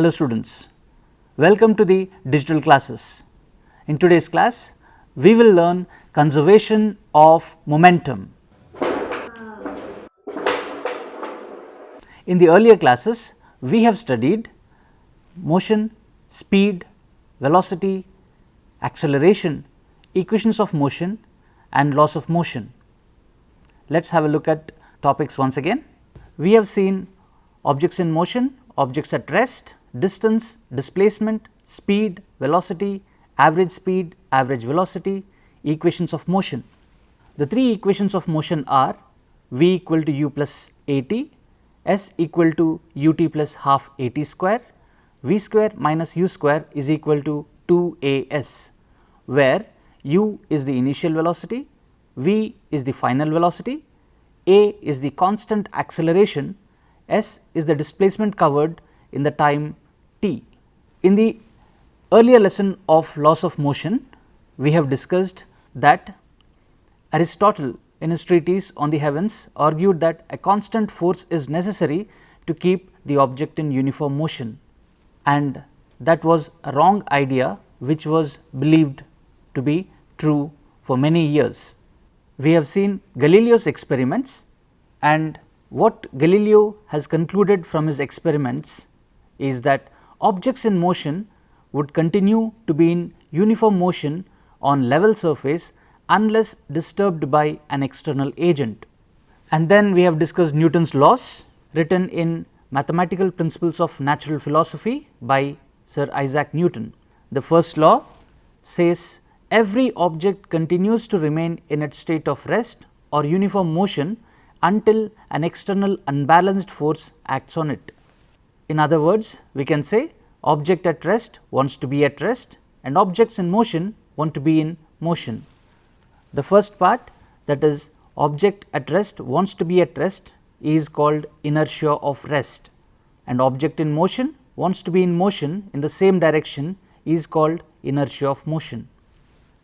Hello students, welcome to the digital classes. In today's class, we will learn conservation of momentum. In the earlier classes, we have studied motion, speed, velocity, acceleration, equations of motion and laws of motion. Let us have a look at topics once again. We have seen objects in motion, objects at rest, distance, displacement, speed, velocity, average speed, average velocity, equations of motion. The three equations of motion are v equal to u plus at, s equal to ut plus half at square, v square minus u square is equal to 2 as, where u is the initial velocity, v is the final velocity, a is the constant acceleration, s is the displacement covered in the time t. In the earlier lesson of laws of motion, we have discussed that Aristotle in his treatise on the heavens argued that a constant force is necessary to keep the object in uniform motion, and that was a wrong idea which was believed to be true for many years. We have seen Galileo's experiments, and what Galileo has concluded from his experiments is that objects in motion would continue to be in uniform motion on level surface unless disturbed by an external agent. And then we have discussed Newton's laws written in Mathematical Principles of Natural Philosophy by Sir Isaac Newton. The first law says every object continues to remain in its state of rest or uniform motion until an external unbalanced force acts on it. In other words, we can say object at rest wants to be at rest and objects in motion want to be in motion. The first part, that is object at rest wants to be at rest, is called inertia of rest, and object in motion wants to be in motion in the same direction is called inertia of motion.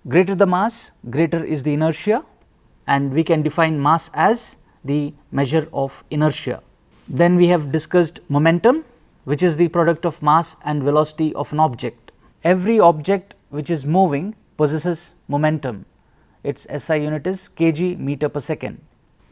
Greater the mass, greater is the inertia, and we can define mass as the measure of inertia. Then we have discussed momentum, which is the product of mass and velocity of an object. Every object which is moving possesses momentum. Its SI unit is kg meter per second.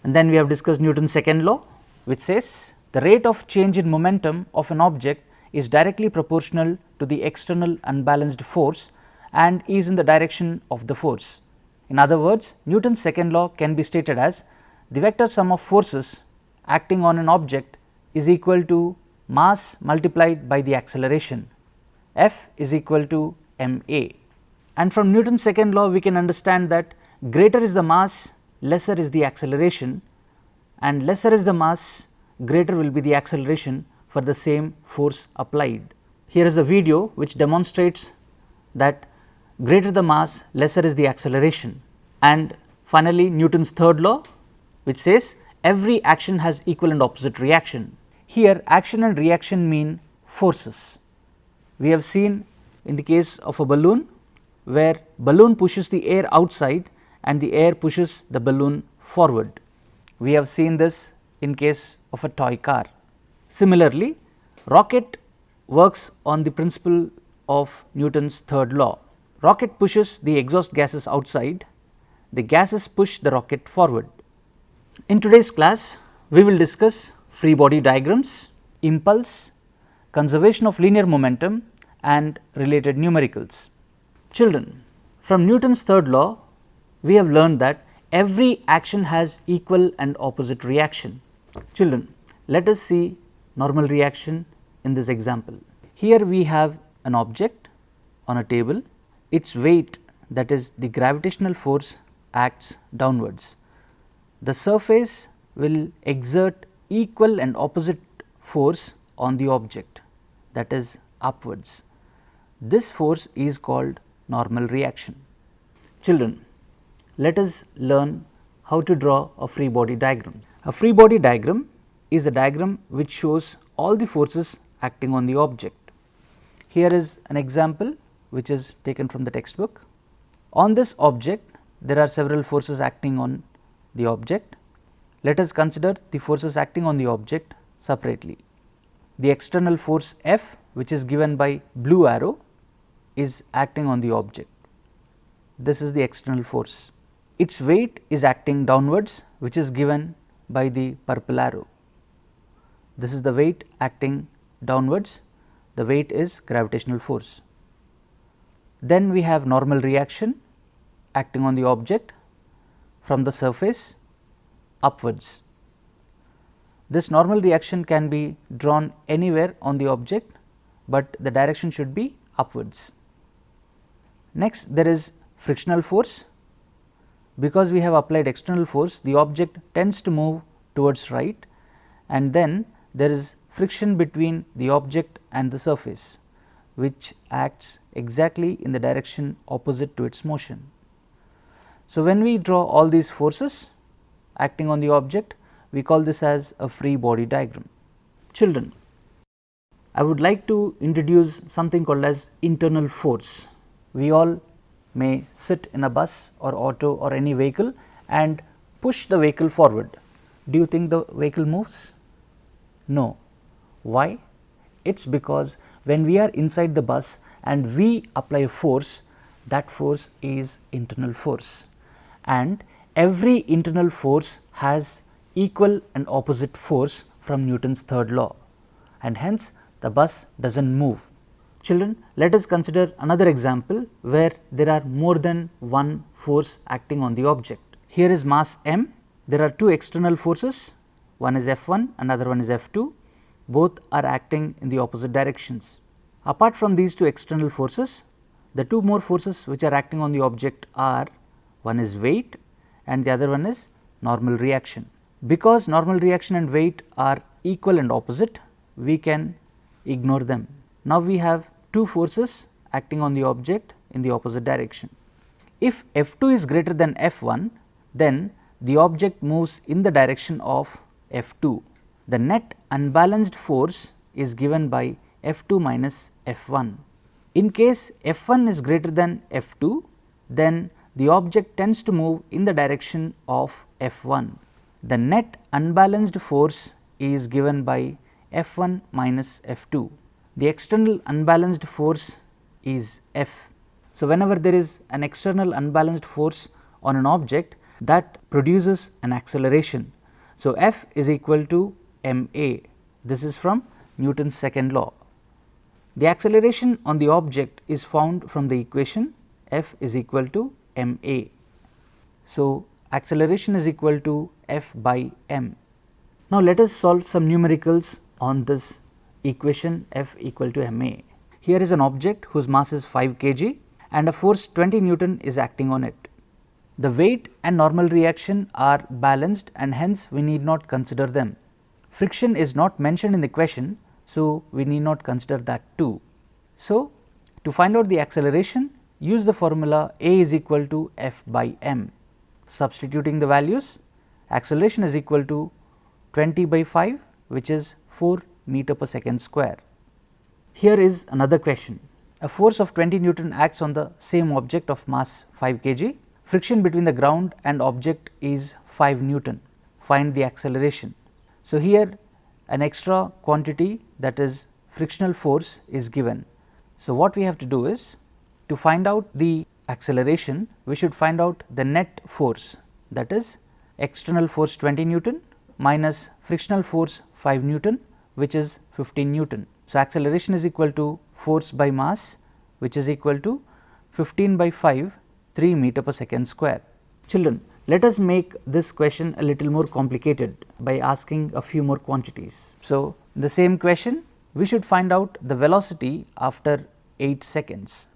And then we have discussed Newton's second law, which says the rate of change in momentum of an object is directly proportional to the external unbalanced force and is in the direction of the force. In other words, Newton's second law can be stated as the vector sum of forces acting on an object is equal to mass multiplied by the acceleration, F is equal to ma. And from Newton's second law we can understand that greater is the mass, lesser is the acceleration, and lesser is the mass, greater will be the acceleration for the same force applied. Here is a video which demonstrates that greater the mass, lesser is the acceleration. And finally, Newton's third law, which says every action has equal and opposite reaction. Here action and reaction mean forces. We have seen in the case of a balloon, where balloon pushes the air outside and the air pushes the balloon forward. We have seen this in case of a toy car. Similarly, rocket works on the principle of Newton's third law. Rocket pushes the exhaust gases outside, the gases push the rocket forward. In today's class, we will discuss free body diagrams, impulse, conservation of linear momentum and related numericals. Children, from Newton's third law, we have learned that every action has equal and opposite reaction. Children, let us see normal reaction in this example. Here we have an object on a table, its weight, that is the gravitational force, acts downwards. The surface will exert equal and opposite force on the object, that is upwards. This force is called normal reaction. Children, let us learn how to draw a free body diagram. A free body diagram is a diagram which shows all the forces acting on the object. Here is an example which is taken from the textbook. On this object, there are several forces acting on the object. Let us consider the forces acting on the object separately. The external force F which is given by blue arrow, is acting on the object. This is the external force. Its weight is acting downwards, which is given by the purple arrow. This is the weight acting downwards, the weight is gravitational force. Then we have normal reaction acting on the object from the surface upwards. This normal reaction can be drawn anywhere on the object, but the direction should be upwards. Next, there is frictional force. Because we have applied external force, the object tends to move towards right, and then there is friction between the object and the surface, which acts exactly in the direction opposite to its motion. So, when we draw all these forces acting on the object, we call this as a free body diagram. Children, I would like to introduce something called as internal force. We all may sit in a bus or auto or any vehicle and push the vehicle forward. Do you think the vehicle moves? No. Why? It is because when we are inside the bus and we apply a force, that force is internal force, and every internal force has equal and opposite force from Newton's third law, and hence the bus does not move. Children, let us consider another example where there are more than one force acting on the object. Here is mass m, there are two external forces, one is F1, another one is F2, both are acting in the opposite directions. Apart from these two external forces, the two more forces which are acting on the object are, one is weight and the other one is normal reaction. Because normal reaction and weight are equal and opposite, we can ignore them. Now, we have two forces acting on the object in the opposite direction. If F2 is greater than F1, then the object moves in the direction of F2. The net unbalanced force is given by F2 minus F1. In case F1 is greater than F2, then the object tends to move in the direction of F1. The net unbalanced force is given by F1 minus F2. The external unbalanced force is F. So, whenever there is an external unbalanced force on an object, that produces an acceleration. So, F is equal to ma. This is from Newton's second law. The acceleration on the object is found from the equation F is equal to ma. So, acceleration is equal to F by m. Now, let us solve some numericals on this equation F equal to ma. Here is an object whose mass is 5 kg and a force 20 Newton is acting on it. The weight and normal reaction are balanced and hence we need not consider them. Friction is not mentioned in the question, so we need not consider that too. So, to find out the acceleration, use the formula A is equal to F by m. Substituting the values, acceleration is equal to 20 by 5, which is 4 meter per second square. Here is another question. A force of 20 Newton acts on the same object of mass 5 kg. Friction between the ground and object is 5 Newton. Find the acceleration. So, here an extra quantity, that is frictional force, is given. So, what we have to do is, to find out the acceleration, we should find out the net force, that is external force 20 Newton minus frictional force 5 Newton, which is 15 Newton. So, acceleration is equal to force by mass, which is equal to 15 by 5, 3 meter per second square. Children, let us make this question a little more complicated by asking a few more quantities. So, in the same question, we should find out the velocity after 8 seconds.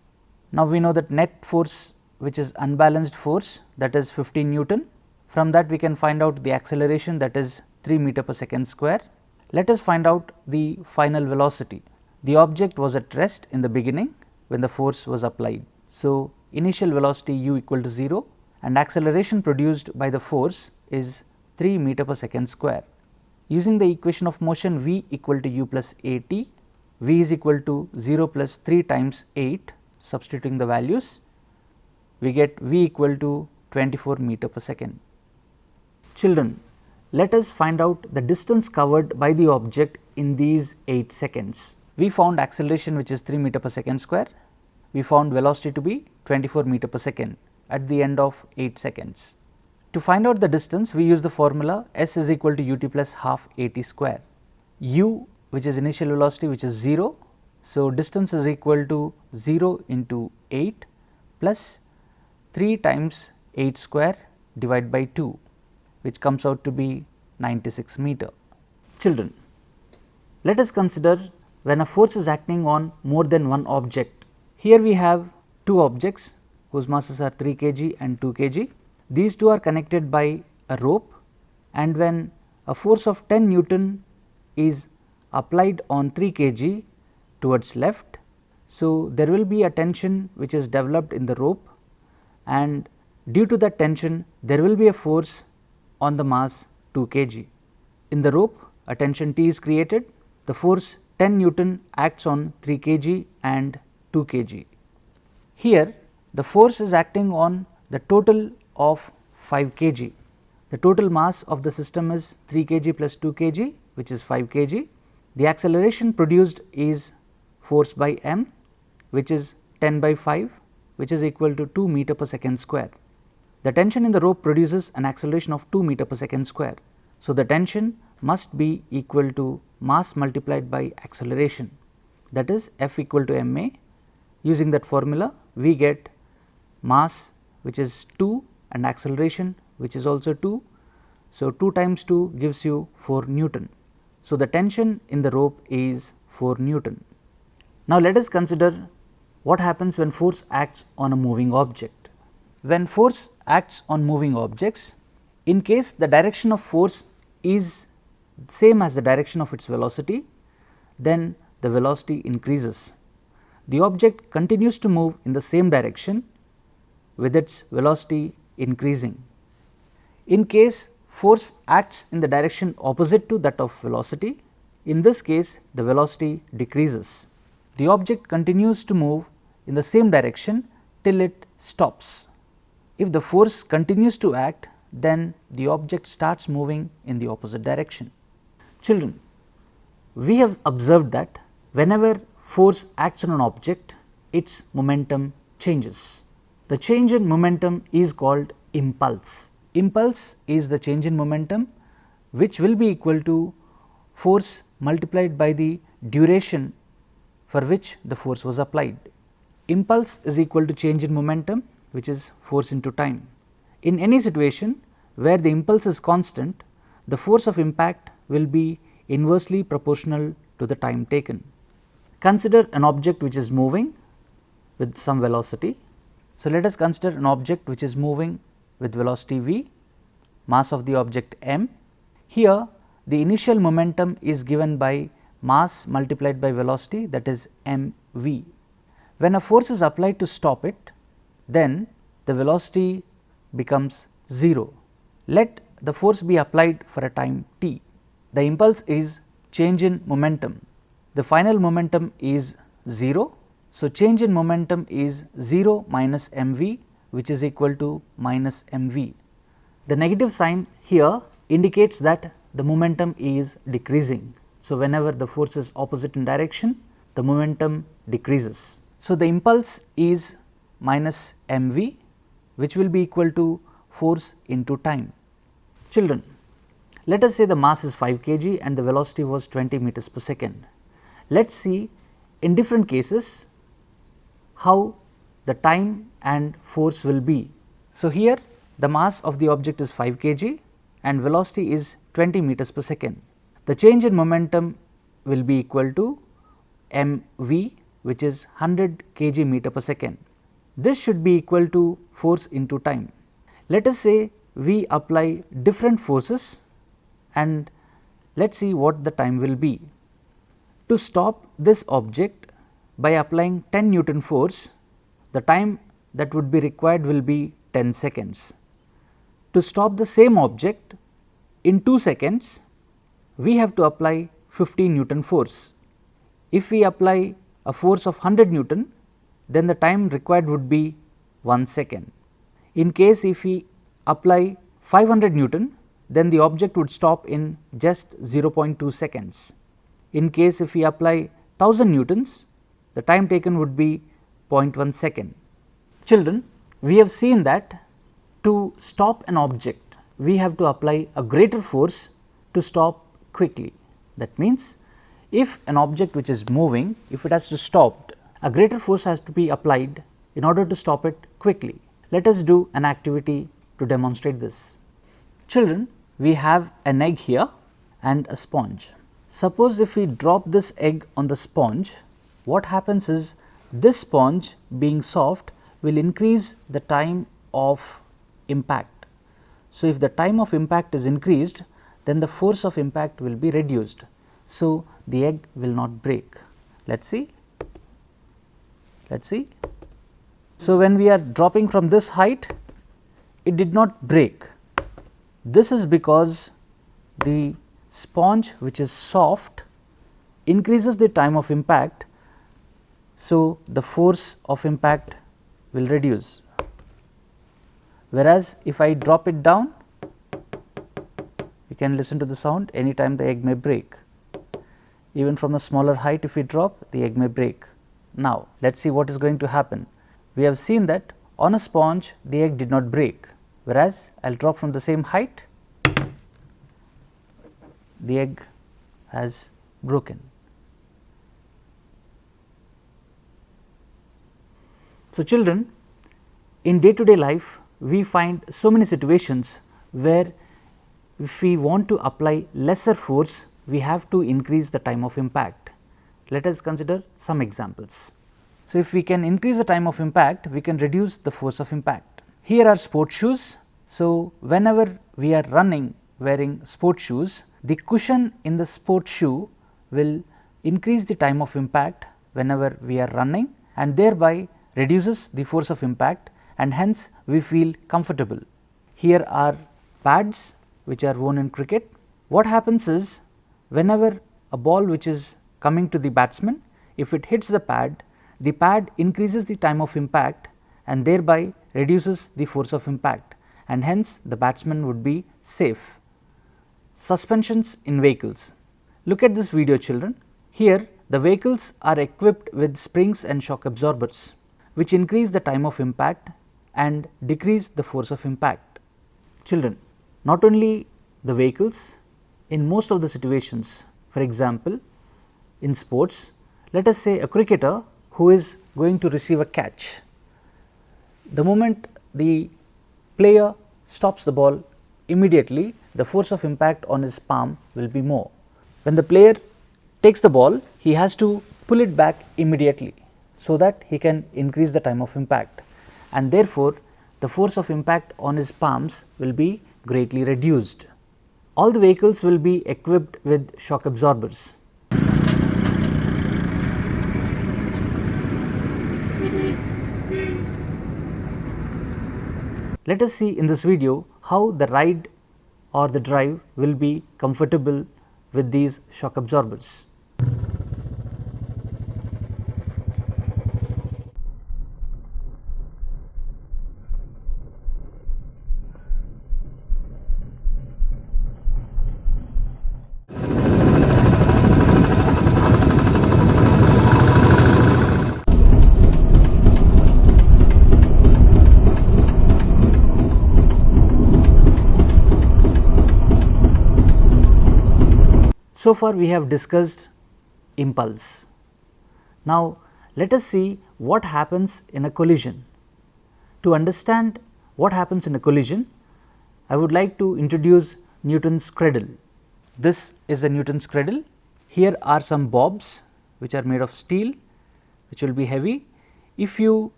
Now, we know that net force, which is unbalanced force, that is 15 Newton. From that we can find out the acceleration, that is 3 meter per second square. Let us find out the final velocity. The object was at rest in the beginning when the force was applied. So, initial velocity u equal to 0 and acceleration produced by the force is 3 meter per second square. Using the equation of motion v equal to u plus a t, v is equal to 0 plus 3 times 8, substituting the values, we get v equal to 24 meter per second. Children, let us find out the distance covered by the object in these 8 seconds. we found acceleration which is 3 meter per second square, we found velocity to be 24 meter per second at the end of 8 seconds. To find out the distance, we use the formula s is equal to ut plus half at square. U, which is initial velocity, which is 0. So, distance is equal to 0 into 8 plus 3 times 8 square divided by 2, which comes out to be 96 meter. Children, let us consider when a force is acting on more than one object. Here we have two objects whose masses are 3 kg and 2 kg. These two are connected by a rope, and when a force of 10 Newton is applied on 3 kg towards left, so there will be a tension which is developed in the rope, and due to that tension there will be a force on the mass 2 kg. In the rope, a tension T is created. The force 10 Newton acts on 3 kg and 2 kg. Here the force is acting on the total of 5 kg. The total mass of the system is 3 kg plus 2 kg, which is 5 kg. The acceleration produced is force by m, which is 10 by 5, which is equal to 2 meter per second square. The tension in the rope produces an acceleration of 2 meter per second square. So, the tension must be equal to mass multiplied by acceleration, that is F equal to ma. Using that formula, we get mass which is 2 and acceleration which is also 2. So, 2 times 2 gives you 4 Newton. So, the tension in the rope is 4 Newton. Now, let us consider what happens when force acts on a moving object. When force acts on moving objects, in case the direction of force is same as the direction of its velocity, then the velocity increases. The object continues to move in the same direction with its velocity increasing. In case force acts in the direction opposite to that of velocity, in this case the velocity decreases. The object continues to move in the same direction till it stops. If the force continues to act, then the object starts moving in the opposite direction. Children, we have observed that whenever force acts on an object, its momentum changes. The change in momentum is called impulse. Impulse is the change in momentum which will be equal to force multiplied by the duration for which the force was applied. Impulse is equal to change in momentum, which is force into time. In any situation where the impulse is constant, the force of impact will be inversely proportional to the time taken. Consider an object which is moving with some velocity. So, let us consider an object which is moving with velocity v, mass of the object m. Here the initial momentum is given by mass multiplied by velocity, that is m v. When a force is applied to stop it, then the velocity becomes 0. Let the force be applied for a time t. The impulse is change in momentum. The final momentum is 0. So, change in momentum is 0 minus mv, which is equal to minus mv. The negative sign here indicates that the momentum is decreasing. So, whenever the force is opposite in direction, the momentum decreases. So, the impulse is minus mv, which will be equal to force into time. Children, let us say the mass is 5 kg and the velocity was 20 meters per second. Let us see in different cases how the time and force will be. So, here the mass of the object is 5 kg and velocity is 20 meters per second. The change in momentum will be equal to mv, which is 100 kg meter per second. This should be equal to force into time. Let us say we apply different forces and let us see what the time will be. To stop this object by applying 10 Newton force, the time that would be required will be 10 seconds. To stop the same object in 2 seconds, we have to apply 50 Newton force. If we apply a force of 100 Newton, then the time required would be 1 second. In case if we apply 500 Newton, then the object would stop in just 0.2 seconds. In case if we apply 1000 newtons, the time taken would be 0.1 second. Children, we have seen that to stop an object, we have to apply a greater force to stop quickly. That means, if an object which is moving, if it has to stop, a greater force has to be applied in order to stop it quickly. Let us do an activity to demonstrate this. Children, we have an egg here and a sponge. Suppose if we drop this egg on the sponge, what happens is this sponge being soft will increase the time of impact. So, if the time of impact is increased, then the force of impact will be reduced. So, the egg will not break. Let us see. Let us see. So, when we are dropping from this height, it did not break. This is because the sponge, which is soft, increases the time of impact. So, the force of impact will reduce, whereas if I drop it down, you can listen to the sound. Anytime the egg may break, even from a smaller height, if we drop, the egg may break. Now, let us see what is going to happen. We have seen that on a sponge the egg did not break, whereas I will drop from the same height, the egg has broken. So, children, in day to day life we find so many situations where if we want to apply lesser force, we have to increase the time of impact. Let us consider some examples. So, if we can increase the time of impact, we can reduce the force of impact. Here are sport shoes. So, whenever we are running wearing sport shoes, the cushion in the sport shoe will increase the time of impact whenever we are running, and thereby reduces the force of impact, and hence we feel comfortable. Here are pads which are worn in cricket. What happens is, whenever a ball which is coming to the batsman, if it hits the pad increases the time of impact and thereby reduces the force of impact, and hence the batsman would be safe. Suspensions in vehicles. Look at this video, children. Here the vehicles are equipped with springs and shock absorbers, which increase the time of impact and decrease the force of impact. Children, not only the vehicles, in most of the situations, for example, in sports, let us say a cricketer who is going to receive a catch. The moment the player stops the ball, immediately the force of impact on his palm will be more. When the player takes the ball, he has to pull it back immediately, so that he can increase the time of impact, and therefore, the force of impact on his palms will be greatly reduced. All the vehicles will be equipped with shock absorbers. Let us see in this video how the ride or the drive will be comfortable with these shock absorbers. So far we have discussed impulse. Now, let us see what happens in a collision. To understand what happens in a collision, I would like to introduce Newton's cradle. This is a Newton's cradle. Here are some bobs which are made of steel, which will be heavy. If you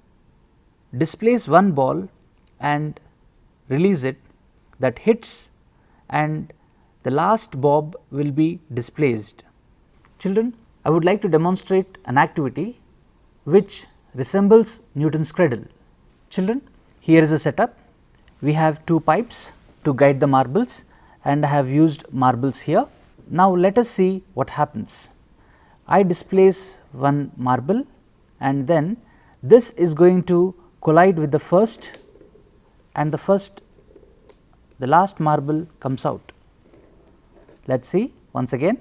displace one ball and release it, that hits, and the last bob will be displaced. Children, I would like to demonstrate an activity which resembles Newton's cradle. Children, here is a setup. We have two pipes to guide the marbles, and I have used marbles here. Now, let us see what happens. I displace one marble, and then this is going to collide with the first, and the last marble comes out. Let us see once again.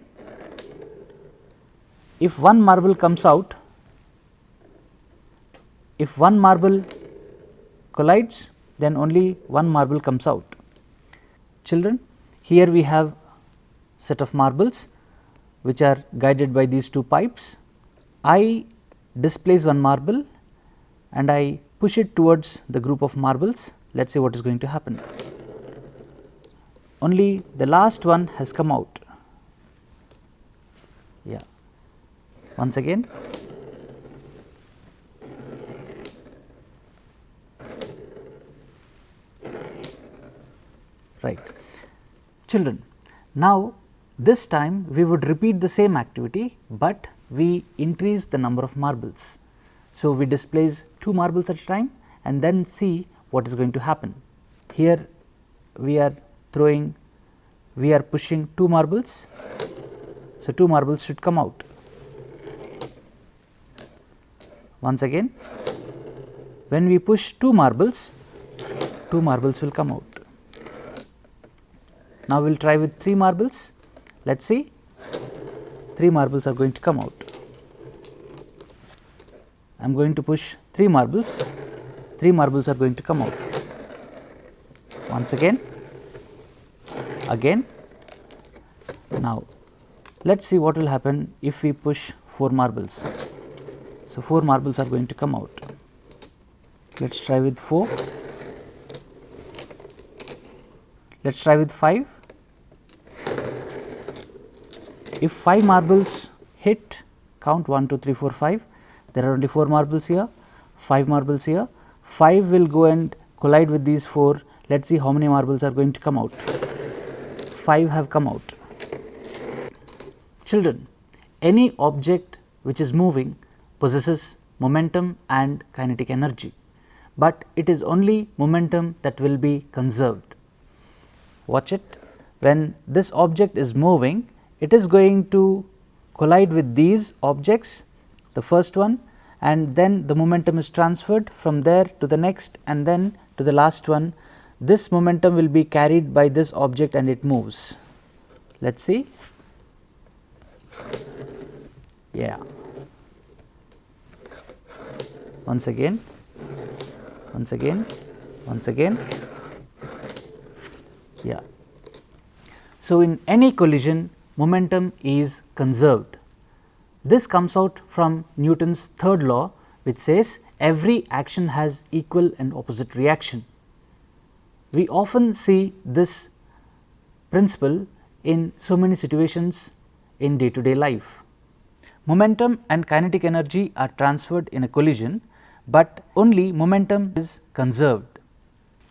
if one marble comes out, if one marble collides, then only one marble comes out. Children, here we have set of marbles which are guided by these two pipes. I displace one marble and I push it towards the group of marbles. Let us see what is going to happen. Only the last one has come out. Yeah. Once again. Right. Children, now this time we would repeat the same activity, but we increase the number of marbles. So, we displace 2 marbles at a time and then see what is going to happen. Here we are pushing 2 marbles. So, 2 marbles should come out. Once again, when we push 2 marbles will come out. Now, we will try with 3 marbles. Let us see, 3 marbles are going to come out. I am going to push 3 marbles are going to come out. Once again. Now, let us see what will happen if we push 4 marbles. So, 4 marbles are going to come out. Let us try with 4. Let us try with 5. If 5 marbles hit, count 1, 2, 3, 4, 5, there are only 4 marbles here, 5 marbles here, 5 will go and collide with these 4. Let us see how many marbles are going to come out. 5 have come out. Children, any object which is moving possesses momentum and kinetic energy, but it is only momentum that will be conserved. Watch it. When this object is moving, it is going to collide with these objects, the first one, and then the momentum is transferred from there to the next and then to the last one. This momentum will be carried by this object and it moves. Let us see. Yeah. Once again. Yeah. So, in any collision, momentum is conserved. This comes out from Newton's third law, which says every action has equal and opposite reaction. We often see this principle in so many situations in day to day life. Momentum and kinetic energy are transferred in a collision, but only momentum is conserved.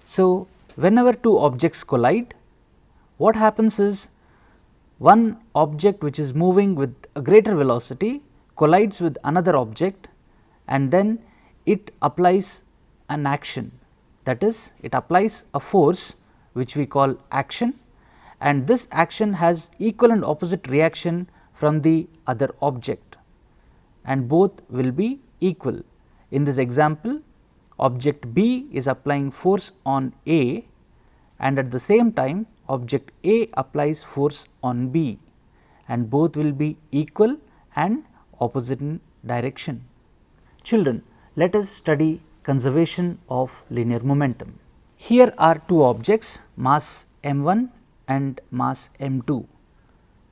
So, whenever 2 objects collide, what happens is one object which is moving with a greater velocity collides with another object and then it applies an action, that is, it applies a force which we call action, and this action has equal and opposite reaction from the other object and both will be equal. In this example, object B is applying force on A and at the same time object A applies force on B and both will be equal and opposite in direction. Children, let us study conservation of linear momentum. Here are 2 objects, mass m1 and mass m2.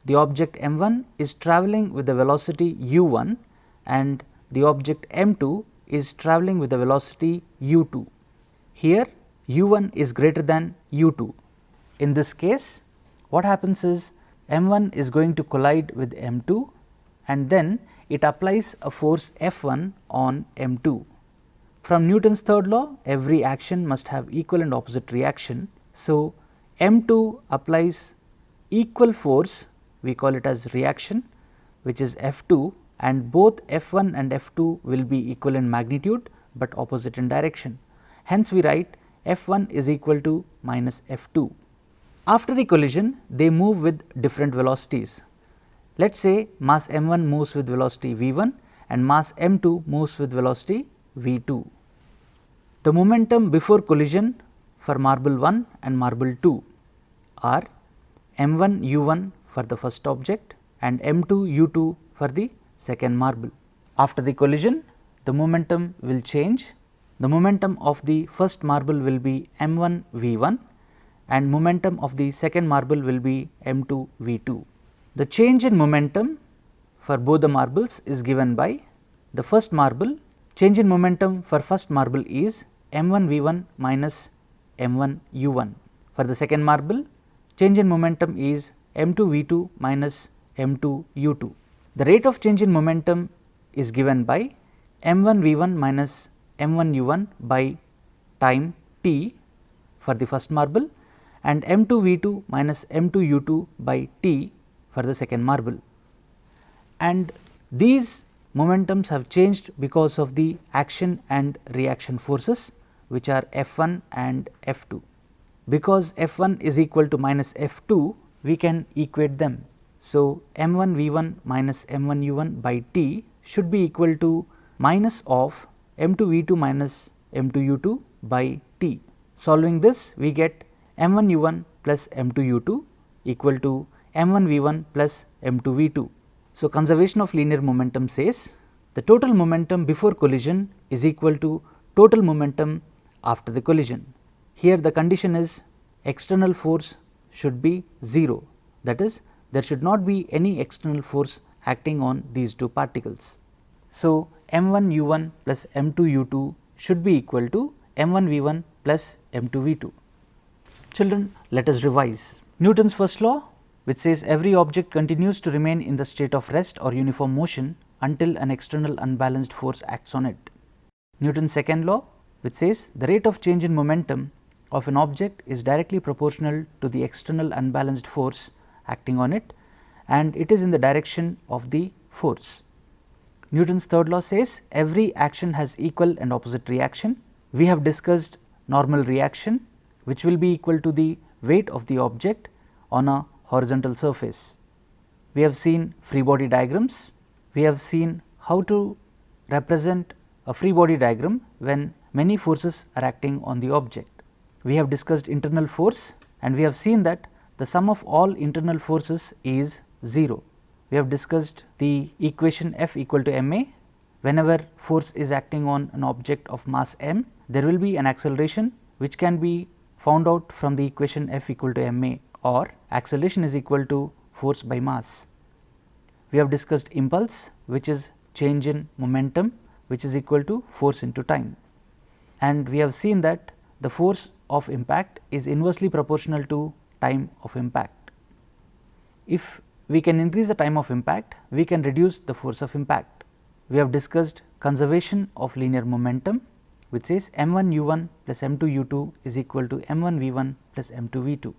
The object m1 is travelling with the velocity u1 and the object m2 is travelling with the velocity u2. Here u1 is greater than u2. In this case, what happens is m1 is going to collide with m2 and then it applies a force F1 on m2. From Newton's third law, every action must have equal and opposite reaction. So, m2 applies equal force, we call it as reaction, which is F2, and both F1 and F2 will be equal in magnitude, but opposite in direction. Hence, we write F1 is equal to minus F2. After the collision, they move with different velocities. Let us say mass m1 moves with velocity v1 and mass m2 moves with velocity v2. The momentum before collision for marble 1 and marble 2 are m1 u1 for the first object and m2 u2 for the second marble. After the collision, the momentum will change. The momentum of the first marble will be m1 v1 and momentum of the second marble will be m2 v2. The change in momentum for both the marbles is given by the first marble. Change in momentum for first marble is m1 v1 minus m1 u1. For the second marble, change in momentum is m2 v2 minus m2 u2. The rate of change in momentum is given by m1 v1 minus m1 u1 by time t for the first marble and m2 v2 minus m2 u2 by t for the second marble. And these momentums have changed because of the action and reaction forces, which are F1 and F2. Because F1 is equal to minus F2, we can equate them. So, m1 v1 minus m1 u1 by t should be equal to minus of m2 v2 minus m2 u2 by t. Solving this, we get m1 u1 plus m2 u2 equal to m1 v1 plus m2 v2. So, conservation of linear momentum says the total momentum before collision is equal to total momentum after the collision. Here the condition is external force should be 0, that is, there should not be any external force acting on these two particles. So, m1 u1 plus m2 u2 should be equal to m1 v1 plus m2 v2. Children, let us revise. Newton's first law, which says every object continues to remain in the state of rest or uniform motion until an external unbalanced force acts on it. Newton's second law, which says the rate of change in momentum of an object is directly proportional to the external unbalanced force acting on it, and it is in the direction of the force. Newton's third law says every action has equal and opposite reaction. We have discussed normal reaction, which will be equal to the weight of the object on a horizontal surface. We have seen free body diagrams. We have seen how to represent a free body diagram when many forces are acting on the object. We have discussed internal force and we have seen that the sum of all internal forces is 0. We have discussed the equation F equal to ma. Whenever force is acting on an object of mass m, there will be an acceleration which can be found out from the equation F equal to ma, or acceleration is equal to force by mass. We have discussed impulse, which is change in momentum, which is equal to force into time, and we have seen that the force of impact is inversely proportional to time of impact. If we can increase the time of impact, we can reduce the force of impact. We have discussed conservation of linear momentum, which says m1 u1 plus m2 u2 is equal to m1 v1 plus m2 v2.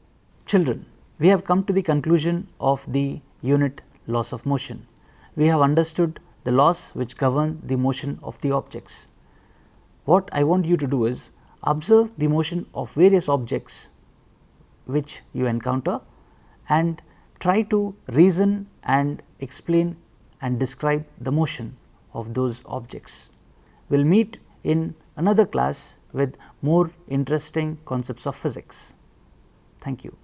Children, we have come to the conclusion of the unit laws of motion. We have understood the laws which govern the motion of the objects. What I want you to do is observe the motion of various objects which you encounter and try to reason and explain and describe the motion of those objects. We will meet in another class with more interesting concepts of physics. Thank you.